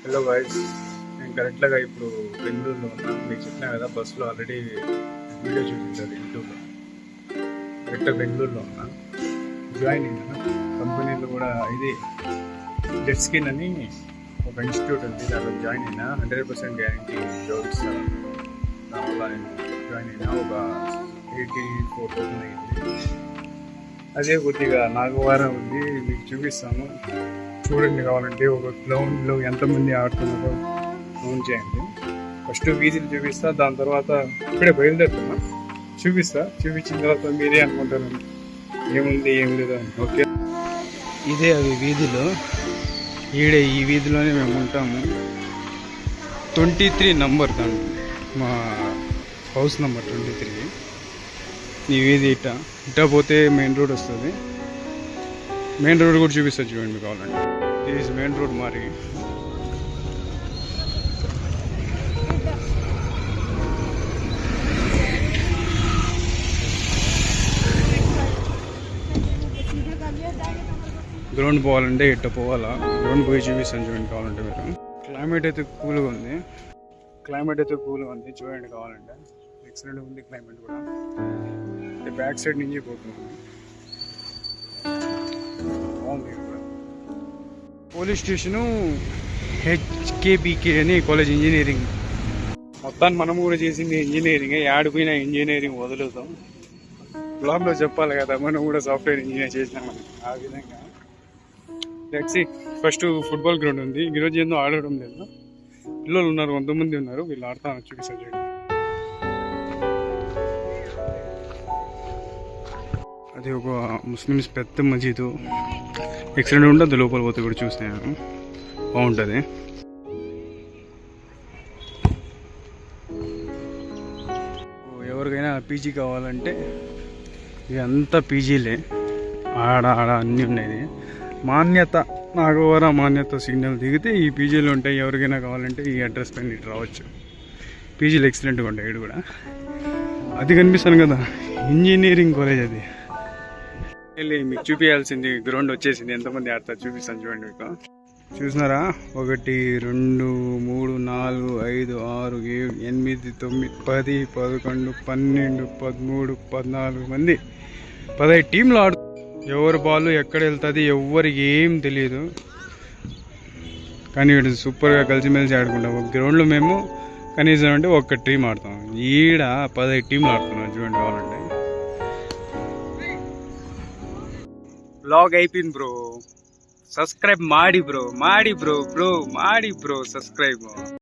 Hello guys, నేను కరెక్ట్గా ఇప్పుడు బెంగళూరులో ఉన్నాను. మీకు చెప్పినా కదా, బస్సులో ఆల్రెడీ వీడియో చూపించారు యూట్యూబ్లో. కరెక్ట్గా బెంగళూరులో ఉన్నాను. జాయిన్ అయినా కంపెనీలో కూడా ఇది జెట్ స్కిన్ అని ఒక ఇన్స్టిట్యూట్ ఉంది. దాంట్లో జాయిన్ అయినా 100% గ్యారంటీ జాబ్ ఇస్తారు. దానివల్ల నేను జాయిన్ అయినా ఒక 84,000 అయింది. అదే కొద్దిగా నాకు వారం ఉంది, మీకు చూపిస్తాను. చూడండి, కావాలంటే ఒక గ్రౌండ్లో ఎంతమంది ఆడుతున్నారో కౌంట్ చేయండి. ఫస్ట్ వీధిని చూపిస్తా, దాని తర్వాత ఇప్పుడే బయలుదేరుతున్నా, చూపించిన తర్వాత మీరే అనుకుంటారు ఏముంది ఏం లేదు అని. ఓకే, ఇదే అవి వీధిలో, ఈ వీధిలోనే మేము ఉంటాము. 23 నంబర్ దాంట్లో మా హౌస్ నెంబర్ 23. ఈ వీధి ఇట్టా పోతే మెయిన్ రోడ్ వస్తుంది. మెయిన్ రోడ్ కూడా చూపిస్తుంది, చూడండి కావాలంటే. ఇది మెయిన్ రోడ్ మరి. గ్రౌండ్ పోవాలంటే ఇట్ట పోవాలా. గ్రౌండ్ పోయి చూపిస్తాను, చూడండి కావాలంటే మీరు. క్లైమేట్ అయితే కూల్గా ఉంది, చూడండి కావాలంటే. ఎక్సలెంట్ ఉంది క్లైమేట్ కూడా. బ్యాక్ సైడ్ నుంచి పోతుంది. బాగుంది. పోలీస్ స్టేషను హెచ్కేబీకే అని కాలేజ్ ఇంజనీరింగ్. మొత్తాన్ని మనం కూడా చేసింది ఇంజనీరింగ్. ఆడిపోయినా ఇంజనీరింగ్ వదులుతాం. బ్లాగ్లో చెప్పాలి కదా, మనం కూడా సాఫ్ట్వేర్ ఇంజనీర్ చేసినామని. ఆ విధంగా let's see. First football ground ఉంది. ఈరోజు ఏందో ఆడడం లేదు. పిల్లలు ఉన్నారు, 100 మంది ఉన్నారు. వీళ్ళు ఆడతాను, చూపిస్తాను చూడండి. అది ఒక ముస్లిమ్స్ పెద్ద మసీదు. ఎక్సలెంట్ ఉంటుంది. లోపల పోతే కూడా చూసాను, బాగుంటుంది. ఎవరికైనా పీజీ కావాలంటే ఇదంతా పీజీలే. ఆడ అన్నీ ఉన్నాయి. మాన్యత, నాగవరం మాన్యత సిగ్నల్ దిగితే ఈ పీజీలు ఉంటాయి. ఎవరికైనా కావాలంటే ఈ అడ్రస్ పైన ఇటు రావచ్చు. పీజీలు ఎక్సలెంట్గా ఉంటాయి. ఇటు కూడా అది కనిపిస్తాను కదా, ఇంజనీరింగ్ కాలేజ్ అది. మీకు చూపించాల్సింది గ్రౌండ్ వచ్చేసింది. ఎంతమంది ఆడతారు చూపిస్తాను, చూడండి. మీకు చూసినారా? 1 2 3 4 5 6 7 8 9 10 11 12 13 14 మంది, 15 టీంలు ఆడు. ఎవరి బాల్ ఎక్కడ వెళ్తుంది ఎవరికి ఏం తెలియదు, కానీ వీడు సూపర్గా కలిసిమెలిసి ఆడుకుంటాం. ఒక గ్రౌండ్లో మేము కనీసం అంటే ఒక్క టీం ఆడతాం. ఈడ 15 టీంలు ఆడుతున్నాం, చూడండి కావాలంటే. బ్లాగ్ అయిపోయింది బ్రో. సబ్స్క్రైబ్ ಮಾಡಿ ಬ್ರೋ, ಸಬ್ಸ್ಕ್ರೈಬ್.